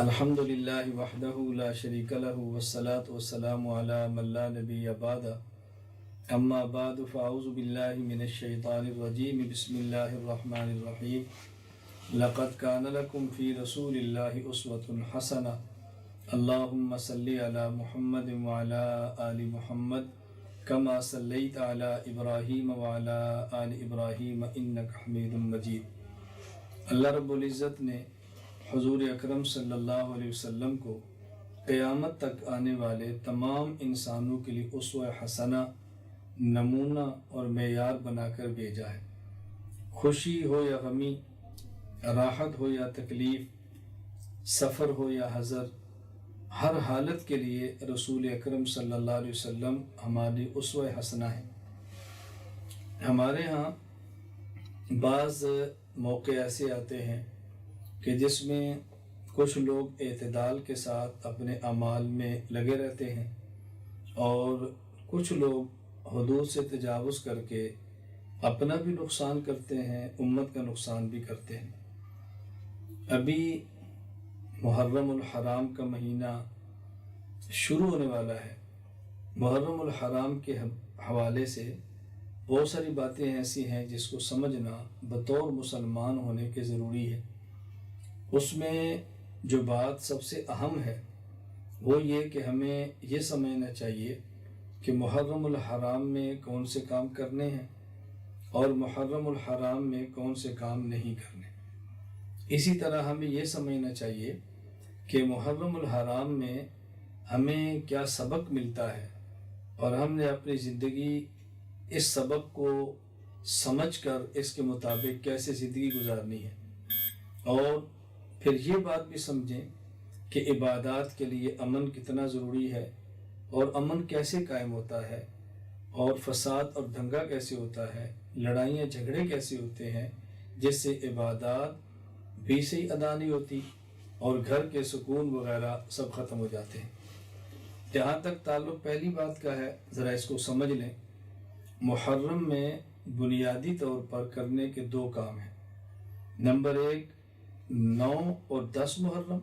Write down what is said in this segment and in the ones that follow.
الحمدللہ وحدہ لا شریک لہ والصلاة والسلام علی من لا نبی بعد اما بعد فاعوذ باللہ من الشیطان الرجیم بسم اللہ الرحمن الرحیم لقد کان لکم فی رسول اللہ اسوۃ حسنہ اللہم صلی علی محمد وعلی آل محمد کما صلیت علی ابراہیم وعلی آل ابراہیم انک حمید مجید۔ اللہ رب العزت نے حضور اکرم صلی اللہ علیہ وسلم کو قیامت تک آنے والے تمام انسانوں کے لیے اسوہ حسنہ، نمونہ اور معیار بنا کر بھیجا ہے۔ خوشی ہو یا غمی، راحت ہو یا تکلیف، سفر ہو یا حضر، ہر حالت کے لیے رسول اکرم صلی اللہ علیہ وسلم ہماری اسوہ حسنہ ہیں۔ ہمارے ہاں بعض موقع ایسے آتے ہیں کہ جس میں کچھ لوگ اعتدال کے ساتھ اپنے اعمال میں لگے رہتے ہیں اور کچھ لوگ حدود سے تجاوز کر کے اپنا بھی نقصان کرتے ہیں، امت کا نقصان بھی کرتے ہیں۔ ابھی محرم الحرام کا مہینہ شروع ہونے والا ہے۔ محرم الحرام کے حوالے سے بہت ساری باتیں ایسی ہیں جس کو سمجھنا بطور مسلمان ہونے کے ضروری ہے۔ اس میں جو بات سب سے اہم ہے وہ یہ کہ ہمیں یہ سمجھنا چاہیے کہ محرم الحرام میں کون سے کام کرنے ہیں اور محرم الحرام میں کون سے کام نہیں کرنے۔ اسی طرح ہمیں یہ سمجھنا چاہیے کہ محرم الحرام میں ہمیں کیا سبق ملتا ہے اور ہم نے اپنی زندگی اس سبق کو سمجھ کر اس کے مطابق کیسے زندگی گزارنی ہے، اور پھر یہ بات بھی سمجھیں کہ عبادات کے لیے امن کتنا ضروری ہے اور امن کیسے قائم ہوتا ہے، اور فساد اور دنگا کیسے ہوتا ہے، لڑائیاں جھگڑے کیسے ہوتے ہیں جس سے عبادات بھی صحیح ادا نہیں ہوتی اور گھر کے سکون وغیرہ سب ختم ہو جاتے ہیں۔ جہاں تک تعلق پہلی بات کا ہے، ذرا اس کو سمجھ لیں۔ محرم میں بنیادی طور پر کرنے کے دو کام ہیں۔ نمبر 1، 9 اور 10 محرم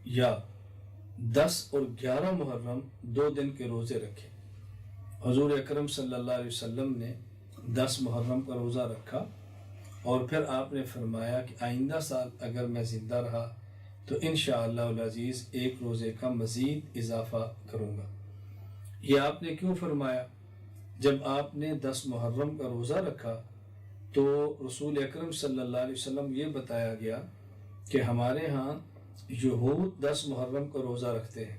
یا 10 اور 11 محرم 2 دن کے روزے رکھے۔ حضور اکرم صلی اللہ علیہ وسلم نے 10 محرم کا روزہ رکھا اور پھر آپ نے فرمایا کہ آئندہ سال اگر میں زندہ رہا تو انشاءاللہ العزیز ایک روزے کا مزید اضافہ کروں گا۔ یہ آپ نے کیوں فرمایا؟ جب آپ نے 10 محرم کا روزہ رکھا تو رسول اکرم صلی اللہ علیہ وسلم یہ بتایا گیا کہ ہمارے ہاں یہود 10 محرم کا روزہ رکھتے ہیں،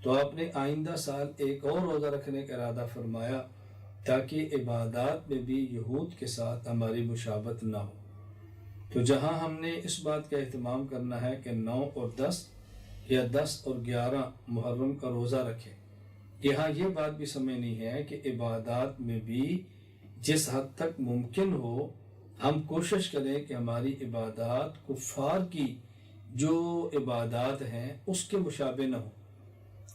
تو آپ نے آئندہ سال ایک اور روزہ رکھنے کا ارادہ فرمایا تاکہ عبادات میں بھی یہود کے ساتھ ہماری مشابہت نہ ہو۔ تو جہاں ہم نے اس بات کا اہتمام کرنا ہے کہ 9 اور 10 یا 10 اور 11 محرم کا روزہ رکھیں، یہاں یہ بات بھی سمجھنی ہے کہ عبادات میں بھی جس حد تک ممکن ہو ہم کوشش کریں کہ ہماری عبادات کفار کی جو عبادات ہیں اس کے مشابہ نہ ہو۔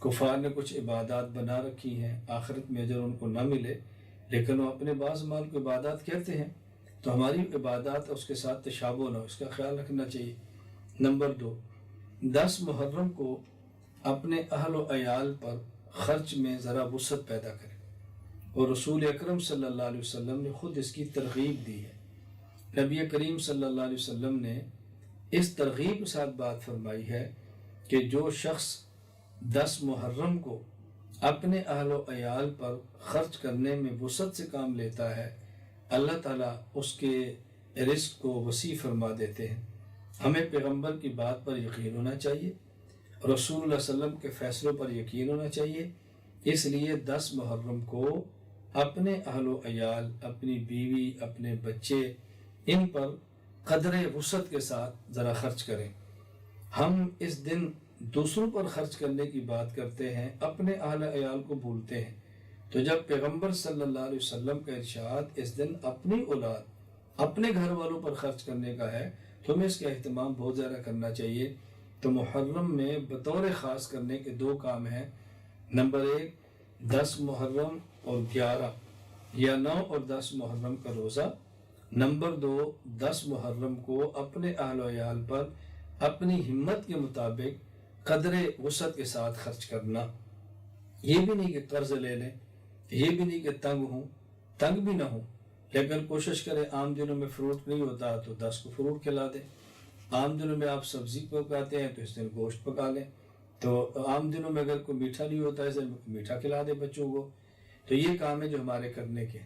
کفار نے کچھ عبادات بنا رکھی ہیں، آخرت میں اجر ان کو نہ ملے، لیکن وہ اپنے بعض مال کو عبادات کہتے ہیں، تو ہماری عبادات اس کے ساتھ تشابہ نہ ہو، اس کا خیال رکھنا چاہیے۔ نمبر 2، 10 محرم کو اپنے اہل و عیال پر خرچ میں ذرا وسعت پیدا کریں، اور رسول اکرم صلی اللہ علیہ وسلم نے خود اس کی ترغیب دی ہے۔ نبی کریم صلی اللہ علیہ وسلم نے اس ترغیب کے ساتھ بات فرمائی ہے کہ جو شخص 10 محرم کو اپنے اہل و عیال پر خرچ کرنے میں وسعت سے کام لیتا ہے، اللہ تعالیٰ اس کے رزق کو وسیع فرما دیتے ہیں۔ ہمیں پیغمبر کی بات پر یقین ہونا چاہیے، رسول اللہ صلی اللہ علیہ وسلم کے فیصلوں پر یقین ہونا چاہیے۔ اس لیے 10 محرم کو اپنے اہل و عیال، اپنی بیوی، اپنے بچے، ان پر قدر وسعت کے ساتھ ذرا خرچ کریں۔ ہم اس دن دوسروں پر خرچ کرنے کی بات کرتے ہیں، اپنے اہل عیال کو بھولتے ہیں، تو جب پیغمبر صلی اللہ علیہ وسلم کا ارشاد اس دن اپنی اولاد، اپنے گھر والوں پر خرچ کرنے کا ہے، تو ہمیں اس کا اہتمام بہت زیادہ کرنا چاہیے۔ تو محرم میں بطور خاص کرنے کے 2 کام ہیں۔ نمبر 1، 10 محرم اور 11 یا 9 اور 10 محرم کا روزہ۔ نمبر 2، 10 محرم کو اپنے اہل و عیال پر اپنی ہمت کے مطابق قدر وسعت کے ساتھ خرچ کرنا، یہ بھی نہیں کہ قرض لے لیں، یہ بھی نہیں کہ تنگ بھی نہ ہوں، لیکن کوشش کریں عام دنوں میں فروٹ نہیں ہوتا تو 10 کو فروٹ کھلا دیں، عام دنوں میں آپ سبزی پکاتے ہیں تو اس دن گوشت پکا لیں، تو عام دنوں میں اگر کوئی میٹھا نہیں ہوتا ہے میٹھا کھلا دیں بچوں کو۔ تو یہ کام ہے جو ہمارے کرنے کے۔